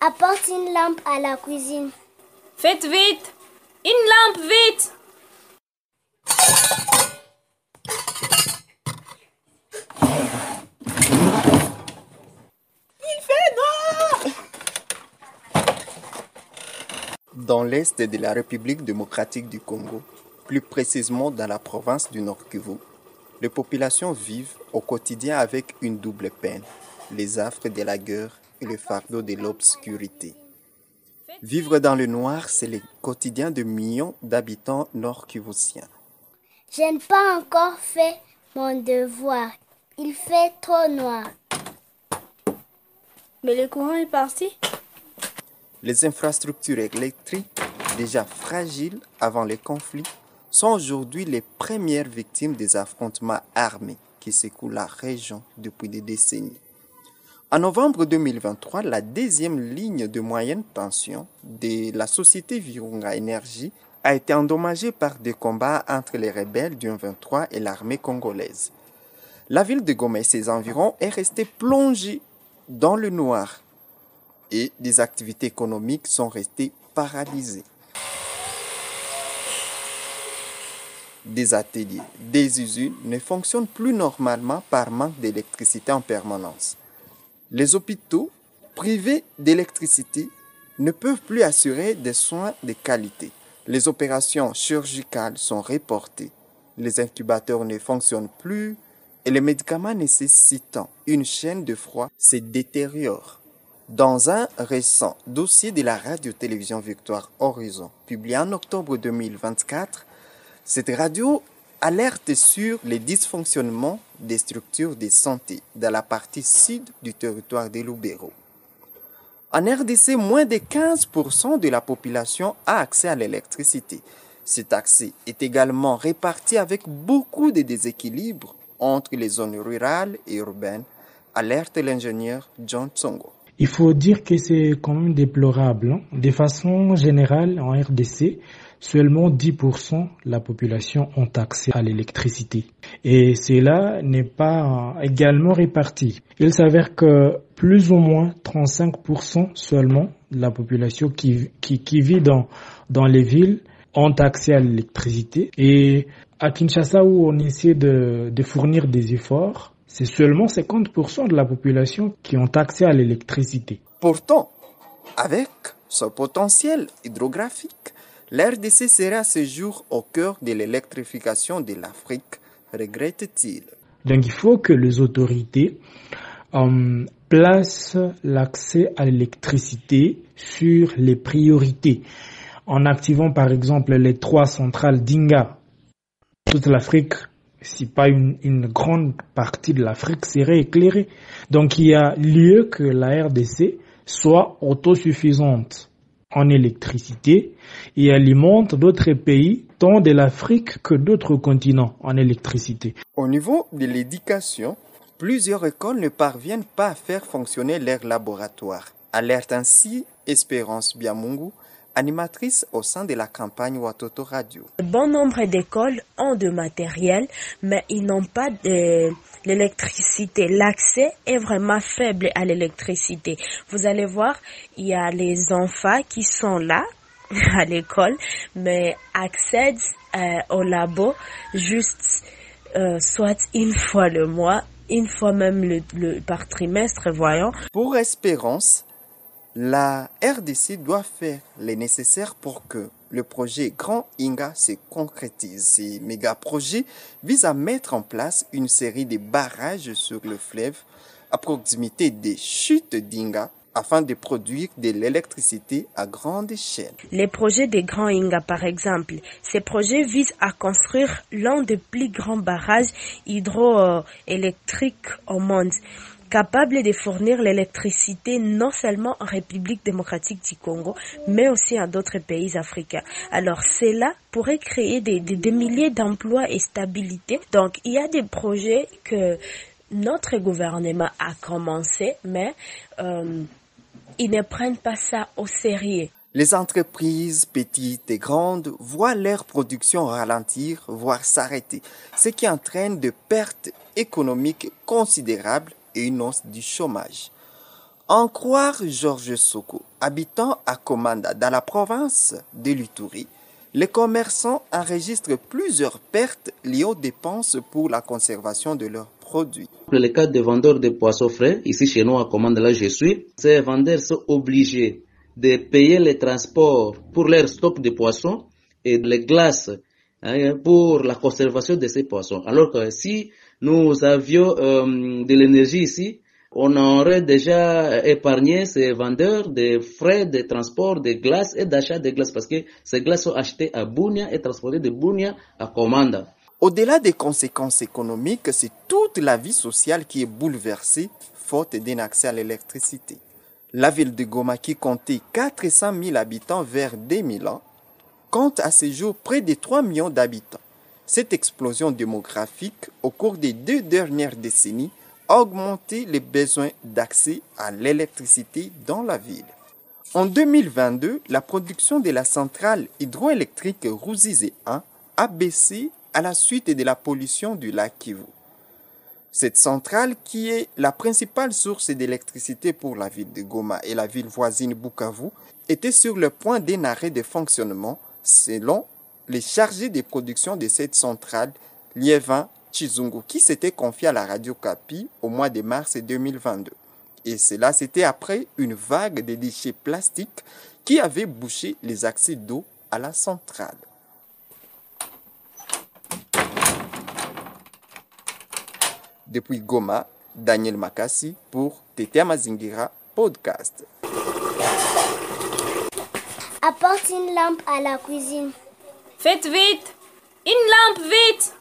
Apporte une lampe à la cuisine. Faites vite! Une lampe, vite! Il fait noir! Dans l'est de la République démocratique du Congo, plus précisément dans la province du Nord Kivu, les populations vivent au quotidien avec une double peine, les affres de la guerre et le fardeau de l'obscurité. Vivre dans le noir, c'est le quotidien de millions d'habitants nord-kivusiens. Je n'ai pas encore fait mon devoir. Il fait trop noir. Mais le courant est parti. Les infrastructures électriques, déjà fragiles avant les conflits, sont aujourd'hui les premières victimes des affrontements armés qui secouent la région depuis des décennies. En novembre 2023, la deuxième ligne de moyenne tension de la société Virunga Énergie a été endommagée par des combats entre les rebelles du M23 et l'armée congolaise. La ville de Goma et ses environs est restée plongée dans le noir et des activités économiques sont restées paralysées. Des ateliers, des usines ne fonctionnent plus normalement par manque d'électricité en permanence. Les hôpitaux privés d'électricité ne peuvent plus assurer des soins de qualité. Les opérations chirurgicales sont reportées. Les incubateurs ne fonctionnent plus et les médicaments nécessitant une chaîne de froid se détériorent. Dans un récent dossier de la radio-télévision Victoire Horizon, publié en octobre 2024, cette radio alerte sur les dysfonctionnements des structures de santé dans la partie sud du territoire de Lubero. En RDC, moins de 15% de la population a accès à l'électricité. Cet accès est également réparti avec beaucoup de déséquilibres entre les zones rurales et urbaines, alerte l'ingénieur John Tsongo. Il faut dire que c'est quand même déplorable. De façon générale, en RDC, seulement 10% de la population ont accès à l'électricité. Et cela n'est pas également réparti. Il s'avère que plus ou moins 35% seulement de la population qui vit dans les villes ont accès à l'électricité. Et à Kinshasa, où on essaie de fournir des efforts, c'est seulement 50% de la population qui ont accès à l'électricité. Pourtant, avec ce potentiel hydrographique, l'RDC sera à ce jour au cœur de l'électrification de l'Afrique, regrette-t-il. Donc il faut que les autorités placent l'accès à l'électricité sur les priorités, en activant par exemple les 3 centrales d'Inga. Toute l'Afrique, si pas une grande partie de l'Afrique serait éclairée. Donc il y a lieu que la RDC soit autosuffisante en électricité et alimente d'autres pays, tant de l'Afrique que d'autres continents en électricité. Au niveau de l'éducation, plusieurs écoles ne parviennent pas à faire fonctionner leurs laboratoires. Alerte ainsi Espérance Biamungu, animatrice au sein de la campagne Watoto Radio. Bon nombre d'écoles ont de matériel, mais ils n'ont pas de l'électricité. L'accès est vraiment faible à l'électricité. Vous allez voir, il y a les enfants qui sont là à l'école, mais accèdent au labo juste soit une fois le mois, une fois même par trimestre, voyons. Pour Espérance, la RDC doit faire le nécessaire pour que le projet Grand Inga se concrétise. Ces méga-projets visent à mettre en place une série de barrages sur le fleuve à proximité des chutes d'Inga afin de produire de l'électricité à grande échelle. Les projets des Grands Inga, par exemple, ces projets visent à construire l'un des plus grands barrages hydroélectriques au monde, capable de fournir l'électricité non seulement en République démocratique du Congo, mais aussi à d'autres pays africains. Alors cela pourrait créer des milliers d'emplois et stabilité. Donc il y a des projets que notre gouvernement a commencé, mais ils ne prennent pas ça au sérieux. Les entreprises petites et grandes voient leur production ralentir, voire s'arrêter, ce qui entraîne de pertes économiques considérables et une hausse du chômage. En croire Georges Soko, habitant à Komanda dans la province de l'Ituri, les commerçants enregistrent plusieurs pertes liées aux dépenses pour la conservation de leurs produits. Pour le cas des vendeurs de poissons frais, ici chez nous à Komanda, là je suis, ces vendeurs sont obligés de payer les transports pour leur stock de poissons et les glaces pour la conservation de ces poissons. Alors que si nous avions de l'énergie ici, on aurait déjà épargné ces vendeurs des frais de transport de glace et d'achat de glace parce que ces glaces sont achetées à Bunia et transportées de Bunia à Komanda. Au-delà des conséquences économiques, c'est toute la vie sociale qui est bouleversée faute d'un accès à l'électricité. La ville de Goma, qui comptait 400 000 habitants vers 2000 ans, compte à ce jour près de 3 millions d'habitants. Cette explosion démographique au cours des 2 dernières décennies a augmenté les besoins d'accès à l'électricité dans la ville. En 2022, la production de la centrale hydroélectrique Ruzizi 1 a baissé à la suite de la pollution du lac Kivu. Cette centrale, qui est la principale source d'électricité pour la ville de Goma et la ville voisine Bukavu, était sur le point d'un arrêt de fonctionnement selon les chargés de production de cette centrale, Liévin Chizungu, qui s'était confié à la radio Kapi au mois de mars 2022. Et cela, c'était après une vague de déchets plastiques qui avait bouché les accès d'eau à la centrale. Depuis Goma, Daniel Makassi pour Tété Mazingira Podcast. Apporte une lampe à la cuisine. Faites vite! Une lampe, vite!